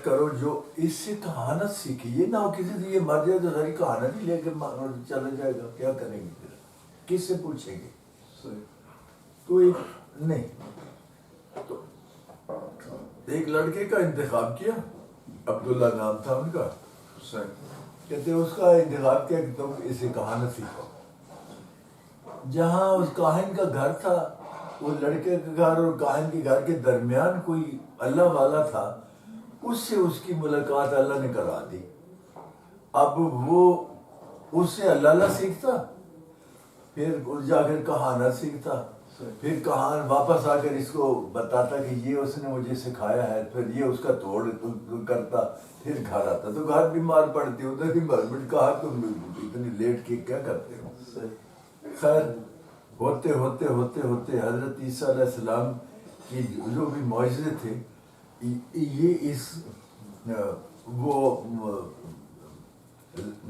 کرو جو اس سے کہانت سیکھی، یہ نہ ہو کسی سے یہ مر جائے تو ساری کہانت ہی لے کے چلا جائے گا، کیا کریں گے پھر، کس سے پوچھیں گے؟ تو ایک نہیں، تو ایک لڑکے کا انتخاب کیا، عبداللہ نام تھا ان کا، کہتے اس کا انتخاب کیا کہ تم اسے کہانت سیکھو۔ جہاں اس کاہن کا گھر تھا، وہ لڑکے کے گھر اور کاہن کے گھر کے درمیان کوئی اللہ والا تھا، اس سے اس کی ملاقات اللہ نے کرا دی۔ اب وہ اس سے اللہ سیکھتا، پھر جا کر کہانت سیکھتا، پھر کہان واپس آ کر اس کو بتاتا کہ یہ اس نے مجھے سکھایا ہے، پھر یہ اس کا توڑ کرتا، پھر گھر آتا تو گھر بیمار پڑتی، ادھر بیمار پڑتی، کہا تم اتنی لیٹ کے کیا کرتے ہو؟ خیر ہوتے ہوتے ہوتے ہوتے حضرت عیسیٰ علیہ السلام کی جو بھی معجزے تھے، یہ اس وہ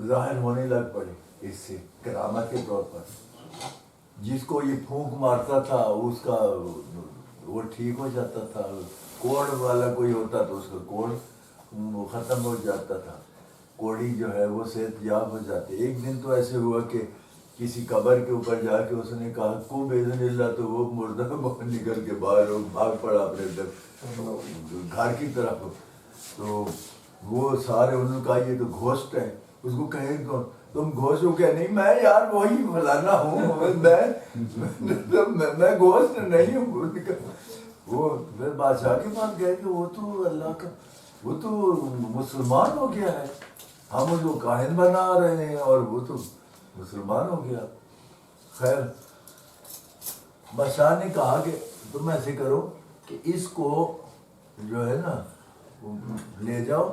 ظاہر ہونے لگ پڑے اس سے کرامت کے طور پر۔ جس کو یہ پھونک مارتا تھا اس کا وہ ٹھیک ہو جاتا تھا، کوڑ والا کوئی ہوتا تو اس کا کوڑ ختم ہو جاتا تھا، کوڑی جو ہے وہ صحت یاب ہو جاتی۔ ایک دن تو ایسے ہوا کہ کسی قبر کے اوپر جا کے اس نے کہا کو باذن اللہ، تو وہ مردہ نکل کے باہر بھاگ پڑا اپنے گھر کی طرف، تو وہ سارے انہوں نے کہا یہ تو گھوسٹ ہے، اس کو کہیں تم گھوسٹ ہو کیا؟ نہیں میں یار وہی فلانا ہوں، میں گھوسٹ نہیں ہوں۔ وہ پھر بادشاہ کے پاس گئے کہ وہ تو اللہ کا، وہ تو مسلمان ہو گیا ہے، ہم اس کو کاہن بنا رہے ہیں اور وہ تو مسلمان ہو گیا۔ خیر بادشاہ نے کہا کہ تم ایسے کرو کہ اس کو جو ہے نا لے جاؤ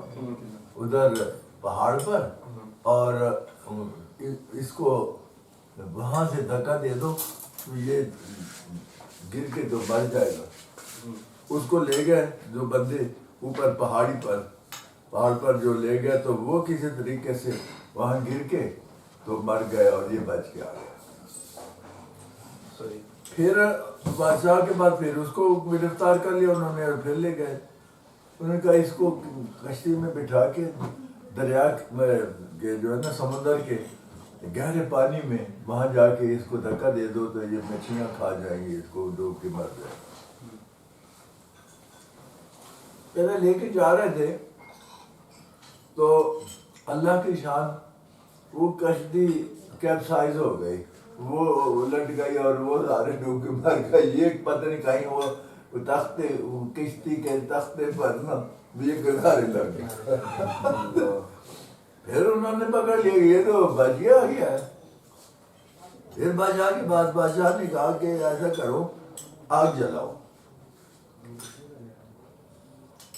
ادھر پہاڑ پر، اور اس کو وہاں سے دھکا دے دو تو یہ گر کے تو مر جائے گا۔ اس کو لے گئے جو بندے اوپر پہاڑ پر جو لے گئے، تو وہ کسی طریقے سے وہاں گر کے تو مر گئے اور یہ بچ کے آ گیا۔ پھر بادشاہ کے بعد پھر اس کو گرفتار کر لیا انہوں نے اور پھر لے گئے، انہوں نے کہا اس کو کشتی میں بٹھا کے دریا کے جو ہے نا سمندر کے گہرے پانی میں وہاں جا کے اس کو دھکا دے دو تو یہ مچھلیاں کھا جائیں گی، اس کو ڈوب کے مر جائے گا۔ پہلے لے کے جا رہے تھے تو اللہ کی شان وہ کشتی کیپسائز ہو گئی، وہ الٹ گئی اور وہ سارے ڈوب کے مر گئے۔ یہ پتہ نہیں کہیں وہ تختے کشتی کے تختے پر نا یہ گزارے لگ گئے، پھر انہوں نے پکڑ لیا، یہ تو بچ گیا ہے۔ پھر بادشاہ کی بات، بادشاہ نے کہا کہ ایسا کرو آگ جلاؤ،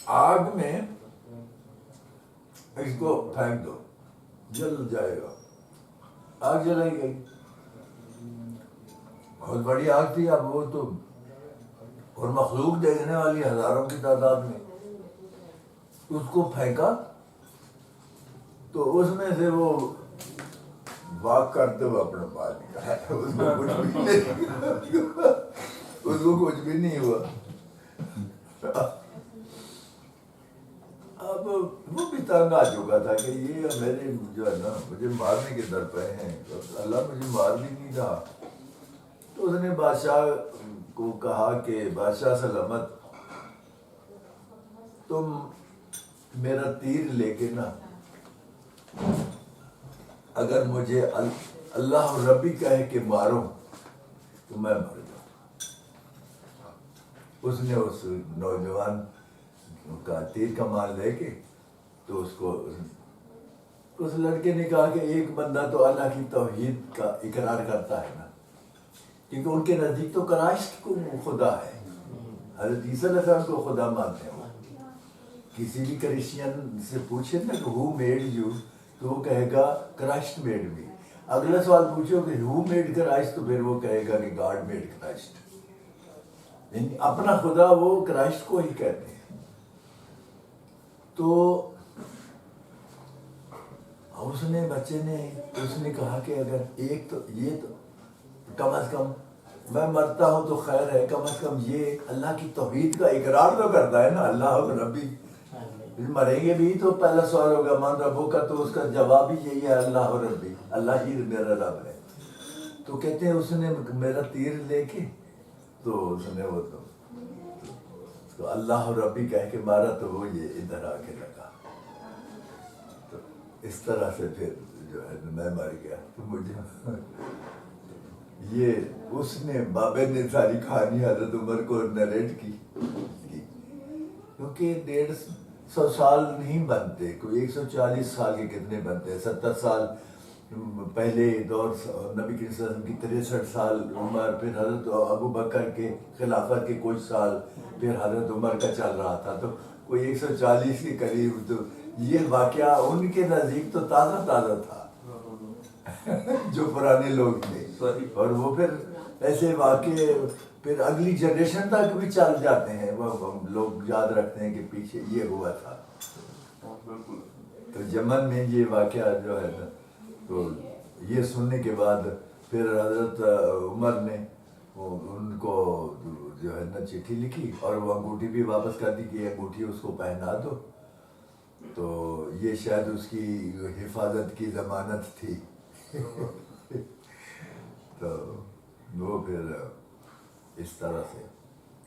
آگ میں اس کو پھینک دو جل جائے گا۔ آگ جلائی گئی، بہت بڑی آگ تھی، اب وہ تو اور مخلوق دیکھنے والی ہزاروں کی تعداد میں، اس کو پھینکا تو اس میں سے وہ واک کرتے ہوئے اپنا بال نکالا، اس کو کچھ بھی نہیں ہوا۔ اب وہ بھی تنگ آ چکا تھا کہ یہ میرے جو ہے نا مجھے مارنے کے در پہ ہیں، اللہ مجھے مار بھی نہیں رہا۔ تو اس نے بادشاہ کو کہا کہ بادشاہ سلامت، تم میرا تیر لے کے نا اگر مجھے اللہ ربی کہے کہ مارو تو میں مر جاؤں۔ اس نے اس نوجوان کا تیر کمان لے کے تو اس لڑکے نے کہا کہ ایک بندہ تو اللہ کی توحید کا اقرار کرتا ہے نا، کیونکہ ان کے نزدیک تو کرائسٹ کو خدا ہے، حضرت عیسیٰ علیہ السلام کو خدا مانتے ہیں۔ کسی بھی کرسچین سے پوچھے نا کہ ہو میڈ یو، تو وہ کہے گا کرائسٹ میڈ می۔ اگلا سوال پوچھو کہ ہو میڈ کرائسٹ، تو پھر وہ کہے گا کہ گاڈ میڈ کرائسٹ، یعنی اپنا خدا وہ کرائسٹ کو ہی کہتے ہیں۔ تو اس نے بچے نے اس نے کہا کہ اگر ایک تو یہ تو کم از کم میں مرتا ہوں تو خیر ہے، کم از کم یہ اللہ کی توحید کا اقرار تو کرتا ہے نا، اللہ ربی مریں گے بھی تو پہلا سوال ہوگا من ربو کا، تو اس کا جواب ہی یہی ہے اللہ ربی، اللہ ہی میرا رب ہے. تو کہتے ہیں اس نے میرا تیر لے کے تو اس نے وہ تو اللہ ربی کہہ کے مارا تو وہ یہ ادھر آ کے لگا. تو اس طرح سے پھر جو ہے میں مر گیا. تو مجھے یہ اس نے بابے نے ساری کہانی حضرت عمر کو نریٹ کی، کیونکہ 150 سال نہیں بنتے، کوئی 140 سال کے کتنے بنتے ہیں، 70 سال پہلے دور نبی کریم صلی اللہ علیہ وسلم کی 63 سال عمر، پھر حضرت ابو بکر کے خلافت کے کچھ سال، پھر حضرت عمر کا چل رہا تھا، تو کوئی 140 کے قریب. تو یہ واقعہ ان کے نزدیک تو تازہ تازہ تھا جو پرانے لوگ تھے، اور وہ پھر ایسے واقعے پھر اگلی جنریشن تک بھی چل جاتے ہیں، وہ لوگ یاد رکھتے ہیں کہ پیچھے یہ ہوا تھا. تو یمن میں یہ واقعہ جو ہے نا، تو یہ سننے کے بعد پھر حضرت عمر نے ان کو جو ہے نا چٹھی لکھی، اور وہ انگوٹھی بھی واپس کر دی کہ انگوٹھی اس کو پہنا دو. تو یہ شاید اس کی حفاظت کی ضمانت تھی. تو وہ پھر اس طرح سے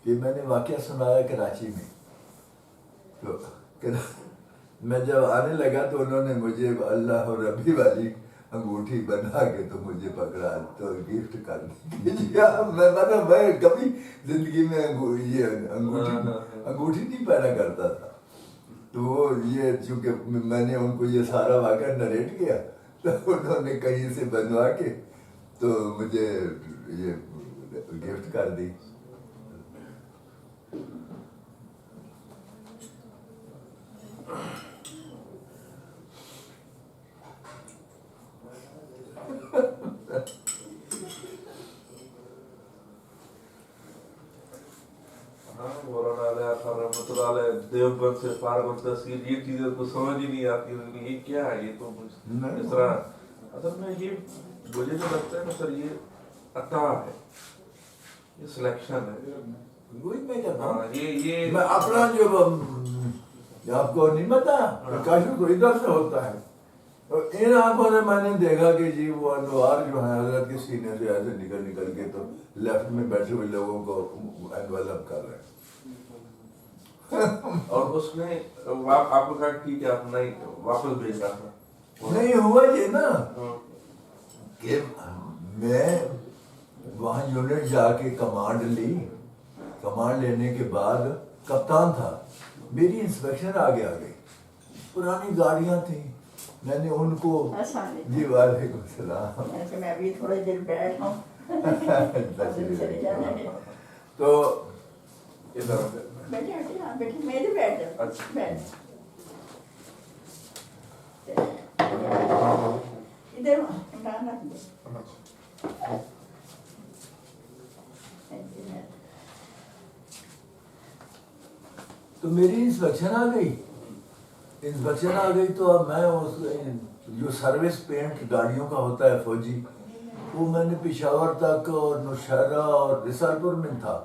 کہ میں نے واقعہ سنایا کراچی میں. تو میں جب آنے لگا تو انہوں نے مجھے اللہ اور ربی والی انگوٹھی بنا کے تو مجھے پکڑا تو گفٹ کر دیا. میں کبھی زندگی میں یہ انگوٹھی نہیں پہنا کرتا تھا. تو وہ یہ چونکہ میں نے ان کو یہ سارا واقعہ نریٹ کیا تو انہوں نے کہیں سے بنوا کے تو مجھے یہ گفٹ کر دی. رحمۃ اللہ علیہ دیوبند سے فارغ التحصیل، یہ چیزیں کو سمجھ ہی نہیں آتی یہ کیا ہے. یہ تو اس طرح اصل میں یہ مجھے جو لگتا ہے نا سر، یہ عطا ہے، یہ سلیکشن ہے. وہی میں کہتا ہوں، یہ میں اپنا جو آپ کو نہیں پتا کاشف تو ادھر سے ہوتا ہے. ان آنکھوں سے میں نے دیکھا کہ جی وہ انوار جو ہیں حضرت کے سینے سے ایسے نکل کے تو لیفٹ میں بیٹھے ہوئے لوگوں کو انویلپ کر رہے ہیں. اور اس نے آپ کو کہا ٹھیک ہے آپ نہیں واپس بھیج رہا تھا. نہیں ہوا یہ نا کہ میں وہاں یونٹ جا کے کمانڈ لی. کمانڈ لینے کے بعد کپتان تھا، میری انسپیکشن آگے آ گئی. پرانی گاڑیاں تھیں، میں نے ان کو جی وعلیکم السلام میں بھی تھوڑے دیر بیٹھ ہوں تو میرے بیٹھ ادھر عمران رکھ دو. تو میری انسپیکشن آ گئی. انسپیکشن آ گئی تو اب میں اس جو سروس پینٹ گاڑیوں کا ہوتا ہے فوجی، وہ میں نے پشاور تک اور نوشہرہ اور رسال پور میں تھا،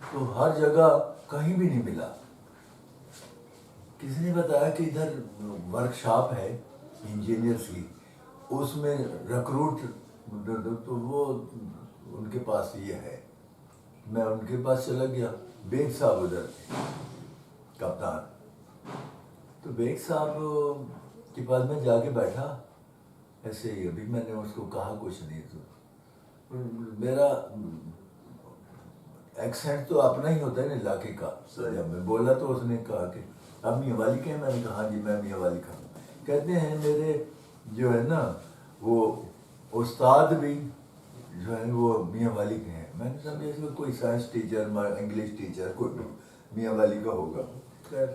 تو ہر جگہ کہیں بھی نہیں ملا. کسی نے بتایا کہ ادھر ورک شاپ ہے انجینئرس کی، اس میں ریکروٹ، تو وہ ان کے پاس یہ ہے. میں ان کے پاس چلا گیا. بیگ صاحب ادھر تھے کپتان. تو بیگ صاحب کے پاس میں جا کے بیٹھا ایسے ہی. ابھی میں نے اس کو کہا کچھ نہیں، تو میرا ایکسینٹ تو اپنا ہی ہوتا ہے نا علاقے کا. جب میں بولا تو اس نے کہا کہ آپ میاں والی کے ہیں؟ میں نے کہا جی میں میاں والی کا ہوں. کہتے ہیں میرے جو ہے نا وہ استاد بھی جو ہے وہ میاں والی کے ہیں. میں نے سمجھا اس میں کوئی سائنس ٹیچر، انگلش ٹیچر کوئی میاں والی کا ہوگا. خیر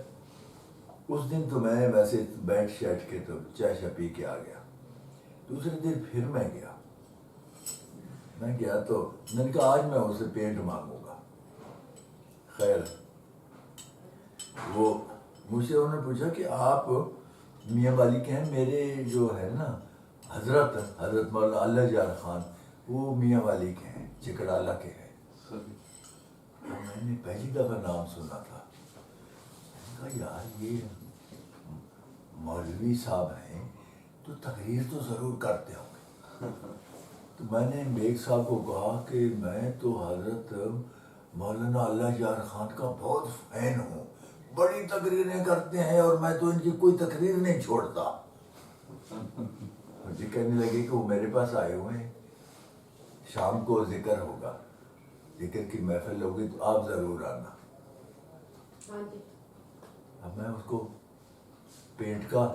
اس دن تو میں ویسے بیٹھ شیٹ کے تو چائے شا پی کے آ گیا. دوسرے دن پھر میں گیا تو میں نے کہا آج میں اسے پینٹ مانگوں گا. خیر وہ مجھ سے انہوں نے پوچھا کہ آپ میاں والی کے ہیں؟ میرے جو ہے نا حضرت مولانا اللہ جار خان وہ میاں والی کے ہیں، چکڑالہ کے ہیں. میں نے پہلی دفعہ نام سنا تھا. میں نے کہا یار یہ مولوی صاحب ہیں تو تقریر تو ضرور کرتے ہوں گے. تو میں نے بیگ صاحب کو کہا کہ میں تو حضرت مولانا اللہ یار خان کا بہت فین ہوں, بڑی تقریریں کرتے ہیں اور میں تو ان کی کوئی تقریر نہیں چھوڑتا. مجھے کہنے لگے کہ وہ میرے پاس آئے ہوئے ہیں, شام کو ذکر ہوگا, ذکر کی محفل ہوگی تو آپ ضرور آنا. اب میں اس کو پینٹ کا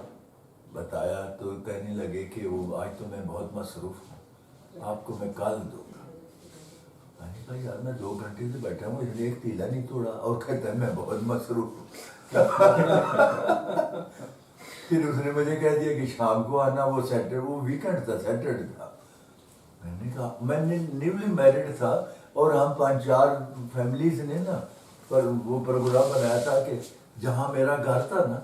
بتایا تو کہنے لگے کہ وہ آج تو میں بہت مصروف ہوں, آپ کو میں کل دوں گا. میں نے کہا یار میں 2 گھنٹے سے بیٹھا ہوں, اس نے ایک تیلا نہیں توڑا, اور کہتا ہے میں بہت مصروف ہوں. پھر اس نے مجھے کہہ دیا کہ شام کو آنا, وہ ویکنڈ تھا, سیٹرڈے تھا. میں نے کہا میں نے نیولی میرڈ تھا اور ہم 5-4 فیملیز نے نا پر وہ پروگرام بنایا تھا کہ جہاں میرا گھر تھا نا,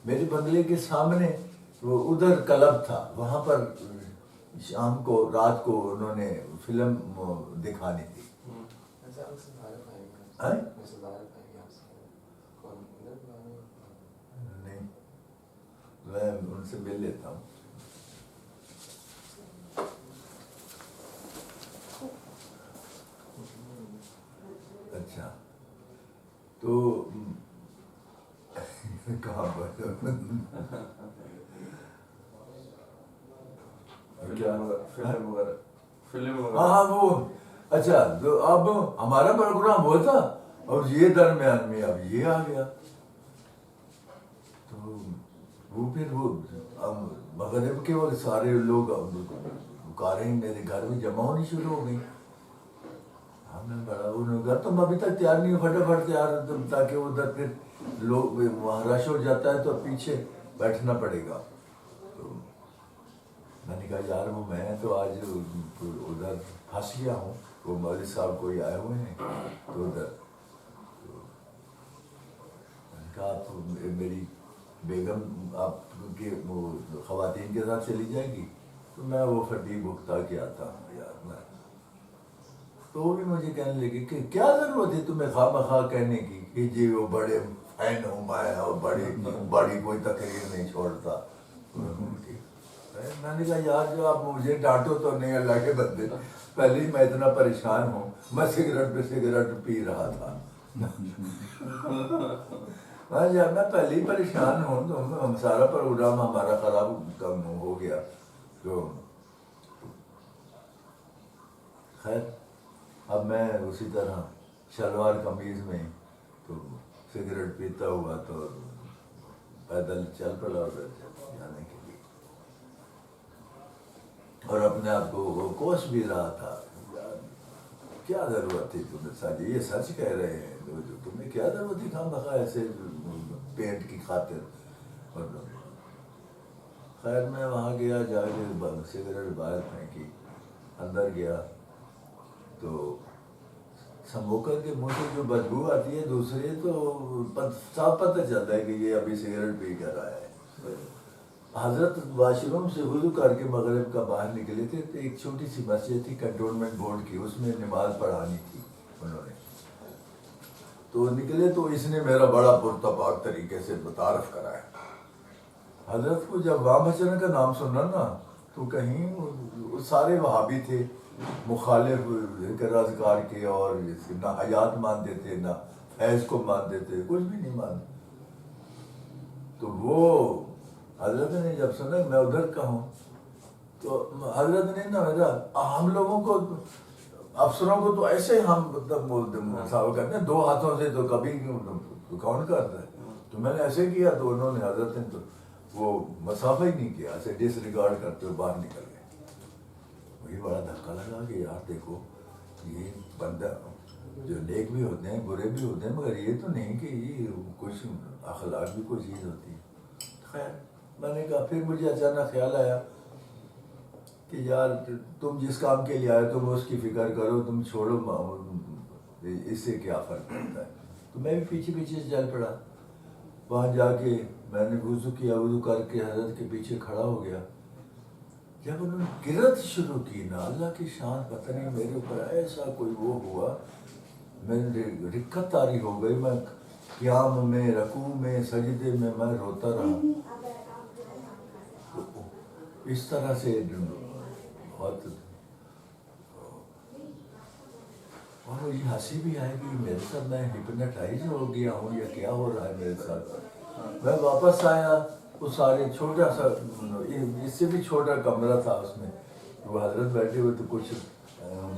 میرے بنگلے کے سامنے وہ ادھر کلب تھا, وہاں پر شام کو رات کو انہوں نے فلم دکھانی تھی. نہیں, میں ان سے مل لیتا ہوں. اچھا تو کہاں پر ہاں وہ اچھا تو اب ہمارا پروگرام وہ تھا اور یہ درمیان میں اب یہ آ گیا. تو وہ پھر وہ مغرب کے وقت سارے لوگ کاریں میرے گھر میں جمع ہونی شروع ہو گئی. ہمیں بڑا انہوں نے کہا تم ابھی تک تیار نہیں ہو, فٹافٹ تیار ہو تم, تاکہ ادھر پھر لوگ وہاں رش ہو جاتا ہے تو پیچھے بیٹھنا پڑے گا. تو میں نے کہا یار وہ میں تو آج ادھر پھنس گیا ہوں, وہ مولوی صاحب کوئی آئے ہوئے ہیں تو ادھر. میں نے کہا آپ میری بیگم آپ کی خواتین کے ساتھ چلی جائے گی تو میں وہ فٹی بھگتا کے آتا ہوں یار. میں تو وہ بھی مجھے کہنے لگی کہ کیا ضرورت ہے تمہیں خواہ مخواہ کہنے کی کہ جی وہ بڑے فین ہوں میں اور بڑی کوئی تقریر نہیں چھوڑتا. میں نے کہا یار جو آپ مجھے ڈانٹو تو نہیں, اللہ کے بندے پہلے ہی میں اتنا پریشان ہوں, میں سگریٹ پہ سگریٹ پی رہا تھا. میں پہلے ہی پریشان ہوں تو ہم سارا پروگرام ہمارا خراب ہو گیا. تو خیر اب میں اسی طرح شلوار قمیض میں تو سگریٹ پیتا ہوا تو پیدل چل پڑا ادھر جانے کے لیے, اور اپنے آپ کو وہ کوس بھی رہا تھا. کیا ضرورت تھی تمہیں ساجی, یہ سچ کہہ رہے ہیں, تمہیں کیا ضرورت تھی خواہ مخواہ ایسے پینٹ کی خاطر. خیر میں وہاں گیا, جا کے سگریٹ باہر پھینکی, اندر گیا تو سموکر کے منہ سے جو بدبو آتی ہے دوسرے تو صاف پتہ چلتا ہے کہ یہ ابھی سگریٹ پی کر آیا ہے. حضرت واش روم سے وضو کر کے مغرب کا باہر نکلے تھے, تو ایک چھوٹی سی مسجد تھی کنٹونمنٹ بورڈ کی, اس میں نماز پڑھانی تھی انہوں نے. تو نکلے تو اس نے میرا بڑا پرتپاک طریقے سے متعارف کرایا. حضرت کو جب وہاں بچنے کا نام سنا نا تو کہیں سارے وہابی تھے, مخالف ذکر اذکار کے, اور نہ حیات مانتے تھے نہ فیض کو مانتے تھے, کچھ بھی نہیں مانتے. تو وہ حضرت نے جب سنا میں ادھر کا ہوں تو حضرت نے نا ہم لوگوں کو افسروں کو تو ایسے ہم مساوی کرتے ہیں 2 ہاتھوں سے, تو کبھی کون کرتا ہے. تو میں نے ایسے کیا تو انہوں نے حضرت نے تو وہ مسافہ ہی نہیں کیا, ایسے ڈس ریگارڈ کرتے ہوئے باہر نکل گئے. مجھے بڑا دھکا لگا کہ یار دیکھو یہ بندہ جو نیک بھی ہوتے ہیں برے بھی ہوتے ہیں, مگر یہ تو نہیں کہ یہ کچھ اخلاق بھی کوئی چیز ہوتی ہے. خیر میں نے کہا, پھر مجھے اچانک خیال آیا کہ یار تم جس کام کے لیے آئے تم اس کی فکر کرو, تم چھوڑو اس سے کیا فرق پڑتا ہے. تو میں بھی پیچھے پیچھے چل پڑا. وہاں جا کے میں نے وضو کیا, وضو کر کے حضرت کے پیچھے کھڑا ہو گیا. جب انہوں نے قرت شروع کی نا, اللہ کی شان پتہ نہیں میرے اوپر ایسا کوئی وہ ہوا, میں رکت طاری ہو گئی. میں قیام میں, رکوع میں, سجدے میں روتا رہا. اس طرح سے بہت، اور مجھے ہنسی بھی آئے کہ میرے ساتھ میں ہپناٹائز ہو گیا ہوں یا کیا ہو رہا ہے میرے ساتھ. میں واپس آیا، وہ سارے چھوٹا سا، اس سے بھی چھوٹا کمرہ تھا، اس میں وہ حضرت بیٹھے ہوئے تو کچھ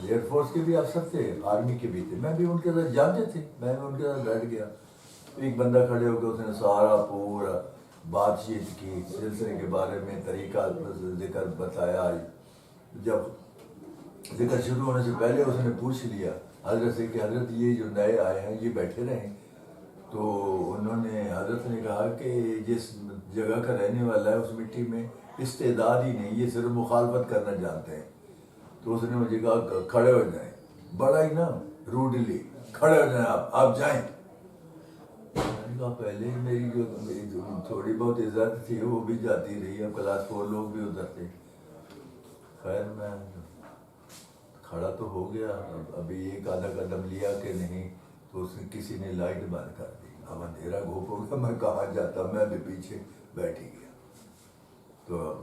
ایئر فورس کے بھی افسر تھے، آرمی کے بھی تھے، میں بھی ان کے ساتھ جانتے تھے، میں بھی ان کے ساتھ بیٹھ گیا. ایک بندہ کھڑے ہو کے اس نے سارا پورا بات چیت کی، سلسلے کے بارے میں طریقہ ذکر بتایا. جب ذکر شروع ہونے سے پہلے اس نے پوچھ لیا حضرت سے کہ حضرت یہ جو نئے آئے ہیں یہ بیٹھے رہیں. تو انہوں نے، حضرت نے کہا کہ جس جگہ کا رہنے والا ہے اس مٹی میں استعداد ہی نہیں، یہ صرف مخالفت کرنا جانتے ہیں. تو اس نے مجھے کہا کھڑے ہو جائیں، بڑا ہی نا روڈلی، کھڑے ہو جائیں آپ جائیں. میں نے کہا پہلے میری جو تھوڑی بہت عزت تھی وہ بھی جاتی رہی، اب کلاس 4 لوگ بھی ادھر تھے. خیر میں کھڑا تو ہو گیا، ابھی ایک آدھا قدم لیا کہ نہیں تو اس نے کسی نے لائٹ بند کر دی. اب اندھیرا گھوپ ہو گیا، میں کہاں جاتا، میں بھی پیچھے بیٹھ ہی گیا. تو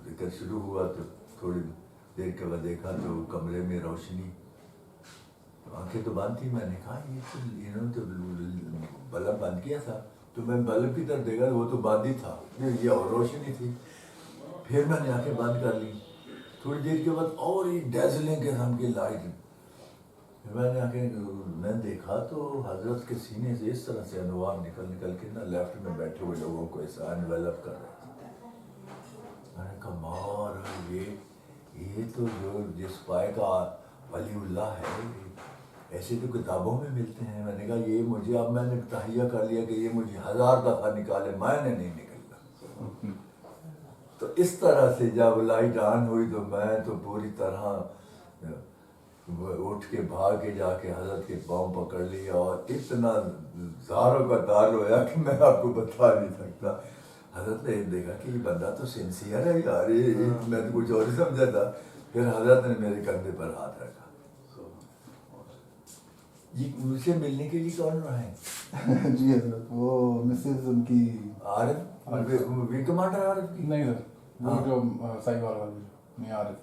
ذکر شروع ہوا تو تھوڑی دیر کے بعد دیکھا تو کمرے میں روشنی، آنکھیں تو بند تھی. میں نے کہا یہ تو انہوں نے تو بلب بند کیا تھا، تو میں بلب کی طرف دیکھا وہ تو بند ہی تھا، یہ اور روشنی تھی. پھر میں نے آنکھیں بند کر لی، تھوڑی دیر کے بعد اور ایک ڈیزلنگ قسم کی لائٹ. میں نے میں دیکھا تو حضرت کے سینے سے اس طرح سے انوار نکل کے نا لیفٹ میں بیٹھے ہوئے لوگوں کو ایسا انویلپ کر رہے تھے. میں نے کہا مار یہ تو جو جس پائے کا ولی اللہ ہے ایسے تو کتابوں میں ملتے ہیں. میں نے کہا یہ مجھے، اب میں نے تہیہ کر لیا کہ یہ مجھے 1000 دفعہ نکالے میں نے نہیں نکلنا. تو اس طرح سے جب لائٹ آن ہوئی تو میں تو پوری طرح اٹھ کے بھاگ کے جا کے حضرت کے پاؤں پکڑ لیا، اور اتنا زاروں کا تار ہویا کہ میں آپ کو بتا نہیں سکتا. حضرت نے دیکھا کہ یہ بندہ تو سنسیئر ہے یار، میں تو کچھ اور ہی سمجھا تھا. پھر حضرت نے میرے کندھے پر ہاتھ رکھا. جی مجھ سے ملنے کے لیے کون رہا ہے؟ جی حضرت وہ مسز ان کی عارف، وی کمانڈر عارف کی؟ نہیں سر، وہ جو سائیوال والی میاں عارف.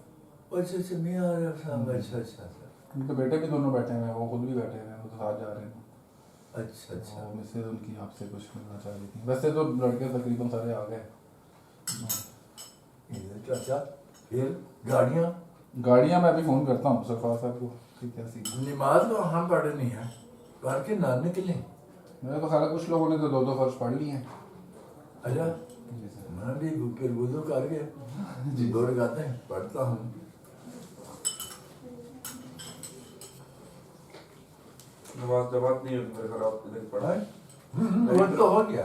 اچھا اچھا میاں عارف صاحب، اچھا اچھا. ان کے بیٹے بھی دونوں بیٹھے ہوئے ہیں، وہ خود بھی بیٹھے ہوئے ہیں، وہ تو ساتھ جا رہے ہیں. اچھا اچھا. وہ مسز ان کی آپ سے کچھ ملنا چاہ رہی تھی. ویسے تو لڑکے تقریباً سارے آ گئے. اچھا پھر گاڑیاں میں ابھی فون کرتا ہوں سرفراز صاحب کو. ٹھیک ہے سی نماز تو ہم پڑھے نہیں ہیں، پڑھ کے نہ نکلیں. میرا تو خیال ہے کچھ لوگوں نے تو 2 فرض پڑھ لی ہیں. اچھا جی سر. میں بھی پھر وضو کر کے جی 2 رکعتیں پڑھتا ہوں. نماز جماعت نہیں ہوگی میرے خیال، آپ نے پڑھا ہے وہ تو ہو گیا.